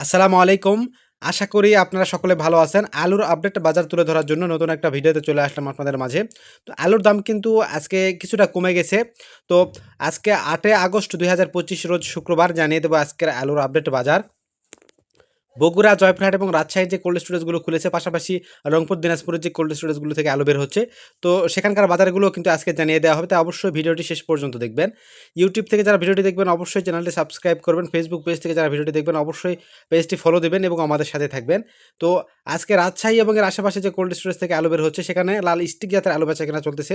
আসসালামু আলাইকুম। আশা করি আপনারা সকলে ভালো আছেন। আলুর আপডেট বাজার তুলে ধরার জন্য নতুন একটা ভিডিওতে চলে আসলাম আপনাদের মাঝে। তো আলুর দাম কিন্তু আজকে কিছুটা কমে গেছে। তো আজকে ৮ আগস্ট ২০২৫ রোজ শুক্রবার জানিয়ে দেব আজকের আলুর আপডেট বাজার। বগুড়া, জয়পুরহাট এবং রাজশাহীর যে কোল্ড স্টোরেজগুলো খুলেছে, পাশাপাশি রংপুর, দিনাজপুরের যে কোল্ড স্টোরেজগুলো থেকে আলু বের হচ্ছে। তো সেখানকার বাজারগুলো কিন্তু আজকে জানিয়ে দেওয়া হবে। তাই অবশ্যই ভিডিওটি শেষ পর্যন্ত দেখবেন। ইউটিউব থেকে যারা ভিডিওটি দেখবেন অবশ্যই চ্যানেলটি সাবস্ক্রাইব করবেন। ফেসবুক পেজ থেকে যারা ভিডিওটি দেখবেন অবশ্যই পেজটি ফলো দিবেন এবং আমাদের সাথে থাকবেন। তো আজকে রাজশাহী এবং এর আশেপাশে যে কোল্ড স্টোরেজ থেকে আলু বের হচ্ছে, সেখানে লাল স্টিক জাতের আলু বেচাকেনা চলতেছে।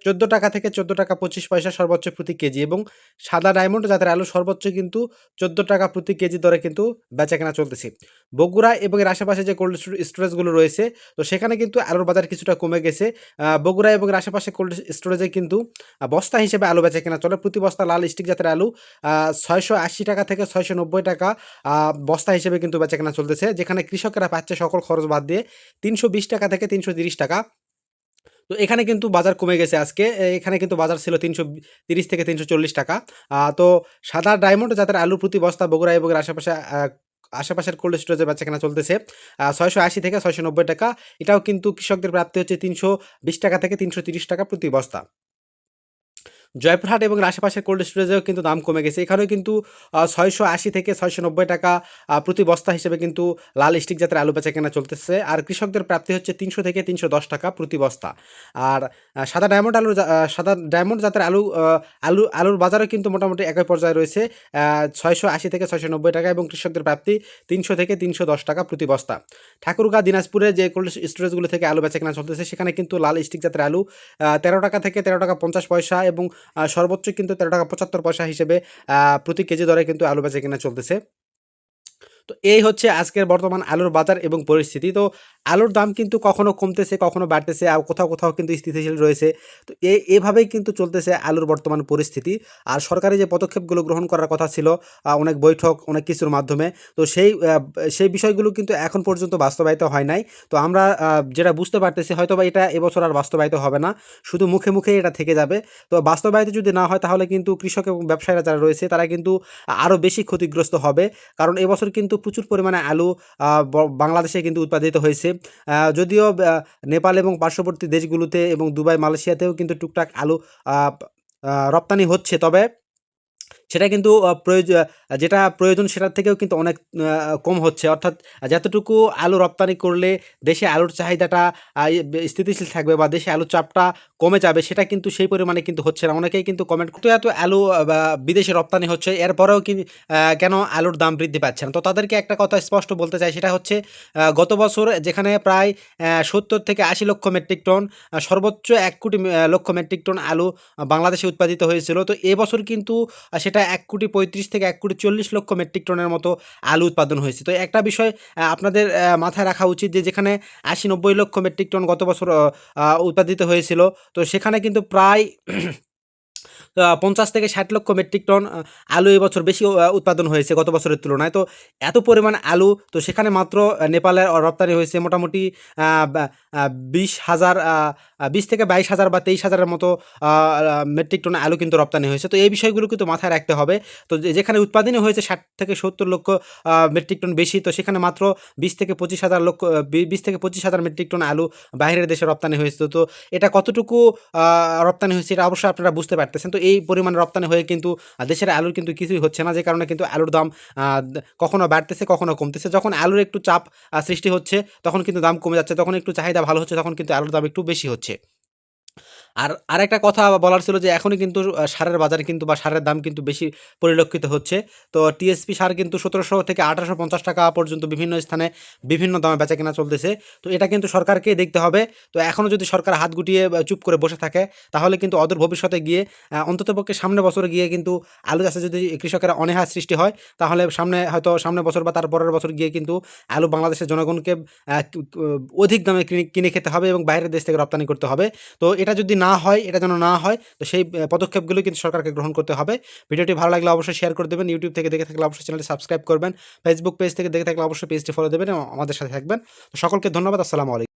১৪ টাকা থেকে ১৪ টাকা ২৫ পয়সা সর্বোচ্চ প্রতি কেজি, এবং সাদা ডায়মন্ড জাতের আলু সর্বোচ্চ কিন্তু ১৪ টাকা প্রতি কেজি দরে কিন্তু বেচাকেনা চলতেছে। বগুড়া এবং এর আশেপাশে যে কোল্ড স্টোরেজগুলো রয়েছে, তো সেখানে কিন্তু আলুর বাজার কিছুটা কমে গেছে। বগুড়া এবং এর আশেপাশে কোল্ড স্টোরেজে কিন্তু বস্তা হিসেবে আলু বেচাকেনা চলে। প্রতি বস্তা লাল স্টিক জাতের আলু ৬৮০ টাকা থেকে ৬৯০ টাকা বস্তা হিসেবে কিন্তু বেচাকেনা চলতেছে। যেখানে কৃষকেরা পাচ্ছে সকল খরচ বাদ দিয়ে ৩২০ টাকা থেকে ৩৩০ টাকা। তো এখানে কিন্তু বাজার কমে গেছে আজকে। এখানে কিন্তু বাজার ছিল ৩৩০ থেকে ৩৪০ টাকা। তো সাদা ডায়মন্ড জাতের আলু প্রতি বস্তা বগুড়া এবং এর আশেপাশের কোল্ড স্টোরেজে বেচাকেনা চলতেছে ৬৮০ থেকে ৬৯০ টাকা। এটাও কিন্তু কৃষকদের প্রাপ্তি হচ্ছে ৩২০ টাকা থেকে ৩৩০ টাকা প্রতি বস্তা। জয়পুরহাট এবং এর আশেপাশের কোল্ড স্টোরেজেও কিন্তু দাম কমে গেছে। এখানেও কিন্তু ৬৮০ থেকে ৬৯০ টাকা প্রতি বস্তা হিসেবে কিন্তু লাল স্টিক জাতের আলু বেচাকেনা চলতেছে। আর কৃষকদের প্রাপ্তি হচ্ছে ৩০০ থেকে ৩১০ টাকা প্রতি বস্তা। আর সাদা ডায়মন্ড জাতের আলুর বাজারও কিন্তু মোটামুটি একই পর্যায়ে রয়েছে ৬৮০ থেকে ৬৯০ টাকা, এবং কৃষকদের প্রাপ্তি ৩০০ থেকে ৩১০ টাকা প্রতি বস্তা। ঠাকুরগাঁ, দিনাজপুরে যে কোল্ড স্টোরেজগুলো থেকে আলু বেচাকেনা চলতেছে, সেখানে কিন্তু লাল স্টিক জাতের আলু ১৩ টাকা থেকে ১৩ টাকা ৫০ পয়সা, এবং সর্বোচ্চ কিন্তু ১৩ টাকা ৭৫ পয়সা হিসেবে প্রতি কেজি দরে কিন্তু আলু বেচাকেনা চলতেছে। তো এই হচ্ছে আজকের বর্তমান আলুর বাজার এবং পরিস্থিতি। তো আলুর দাম কিন্তু কখনো কমতেছে, কখনো বাড়তেছে, আর কোথাও কিন্তু স্থিতিশীল রয়েছে। তো এভাবেই কিন্তু চলতেছে আলুর বর্তমান পরিস্থিতি। আর সরকারি যে পদক্ষেপগুলো গ্রহণ করার কথা ছিল, অনেক বৈঠক, অনেক কিছুর মাধ্যমে, তো সেই বিষয়গুলো কিন্তু এখন পর্যন্ত বাস্তবায়িত হয় নাই। তো আমরা যেটা বুঝতে পারতেছি, হয়তোবা এটা এবছর আর বাস্তবায়িত হবে না। শুধু মুখে, মুখেই এটা থেকে যাবে। তো বাস্তবায়িত যদি না হয়, তাহলে কিন্তু কৃষক এবং ব্যবসায়ীরা যারা রয়েছে, তারা কিন্তু আরও বেশি ক্ষতিগ্রস্ত হবে। কারণ এবছর কিন্তু প্রচুর পরিমাণে আলু বাংলাদেশে কিন্তু উৎপাদিত হয়েছে। যদিও নেপাল এবং পার্শ্ববর্তী দেশগুলোতে এবং দুবাই, মালয়েশিয়াতেও কিন্তু টুকটাক আলু আ রপ্তানি হচ্ছে। তবে সেটা কিন্তু যেটা প্রয়োজন সেটার থেকেও কিন্তু অনেক কম হচ্ছে। অর্থাৎ যতটুকু আলু রপ্তানি করলে দেশে আলুর চাহিদাটা স্থিতিশীল থাকবে বা দেশে আলুর চাপটা কমে যাবে, সেটা কিন্তু সেই পরিমাণে কিন্তু হচ্ছে না। অনেকেই কিন্তু কমেন্ট এত আলু বিদেশে রপ্তানি হচ্ছে, এরপরেও কেন আলুর দাম বৃদ্ধি পাচ্ছে না? তো তাদেরকে একটা কথা স্পষ্ট বলতে চাই, সেটা হচ্ছে গত বছর যেখানে প্রায় ৭০ থেকে ৮০ লক্ষ মেট্রিক টন, সর্বোচ্চ ১ কোটি লক্ষ মেট্রিক টন আলু বাংলাদেশে উৎপাদিত হয়েছিল। তো এবছর কিন্তু সেটা ১,৩৫,০০,০০০ থেকে ১,৪০,০০,০০০ মেট্রিক টনের মতো আলু উৎপাদন হয়েছে। তো একটা বিষয় আপনাদের মাথায় রাখা উচিত, যে যেখানে ৮০-৯০ লক্ষ মেট্রিক টন গত বছর উৎপাদিত হয়েছিল, তো সেখানে কিন্তু প্রায় ৫০ থেকে ৬০ লক্ষ মেট্রিক টন আলু এবছর বেশি উৎপাদন হয়েছে গত বছরের তুলনায়। তো এত পরিমাণ আলু, তো সেখানে মাত্র নেপালে রপ্তানি হয়েছে মোটামুটি আ বা আ ২০ থেকে ২২,০০০ বা ২৩,০০০ মতো আ আ মেট্রিক টন আলু কিন্তু রপ্তানি হয়েছে। তো এই বিষয়গুলো কিন্তু মাথায় রাখতে হবে। তো যেখানে উৎপাদনই হয়েছে ৬০ থেকে ৭০ লক্ষ মেট্রিক টন বেশি, তো সেখানে মাত্র ২০ থেকে ২৫,০০০ মেট্রিক টন আলু বাহিরের দেশে রপ্তানি হয়েছে। তো এটা কতটুকু আ রপ্তানি হয়েছে, এটা অবশ্যই আপনারা বুঝতে পারতেছেন। তো এই পরিমাণ রপ্তানি হয়ে কিন্তু দেশের আলুর কিন্তু কিছুই হচ্ছে না, যে কারণে কিন্তু আলুর দাম আ কখনো বাড়তেছে, কখনো কমতেছে। যখন আলুর একটু চাপ সৃষ্টি হচ্ছে, তখন কিন্তু দাম কমে যাচ্ছে। তখন একটু চাহিদা ভালো হচ্ছে, তখন কিন্তু আলুর দাম একটু বেশি হচ্ছে। আর আরেকটা কথা বলার ছিল, যে এখনই কিন্তু সারের বাজারে কিন্তু বা সারের দাম কিন্তু বেশি পরিলক্ষিত হচ্ছে। তো টিএসপি সার কিন্তু ১৭০০ থেকে ১৮৫০ টাকা পর্যন্ত বিভিন্ন স্থানে বিভিন্ন দামে বেচাকেনা চলতেছে। তো এটা কিন্তু সরকারকেই দেখতে হবে। তো এখনও যদি সরকার হাত গুটিয়ে চুপ করে বসে থাকে, তাহলে কিন্তু অদূর ভবিষ্যতে গিয়ে অন্ততপক্ষে সামনের বছরে গিয়ে কিন্তু আলু চাষে যদি কৃষকেরা অনীহা সৃষ্টি হয়, তাহলে সামনের বছর বা তার পরের বছর গিয়ে কিন্তু আলু বাংলাদেশের জনগণকে অধিক দামে কিনে খেতে হবে এবং বাইরের দেশ থেকে রপ্তানি করতে হবে। তো এটা যদি না হয়, এটা যেন না হয়, তো সেই পদক্ষেপগুলো কিন্তু সরকারকে গ্রহণ করতে হবে। ভিডিওটি ভালো লাগলে অবশ্যই শেয়ার করে দেবেন। ইউটিউব থেকে দেখে থাকলে অবশ্যই চ্যানেলটি সাবস্ক্রাইব করবেন। ফেসবুক পেজ থেকে দেখে থাকলে অবশ্যই পেজটি ফলো দেবেন এবং আমাদের সাথে থাকবেন। তো সকলকে ধন্যবাদ। আসসালামু আলাইকুম।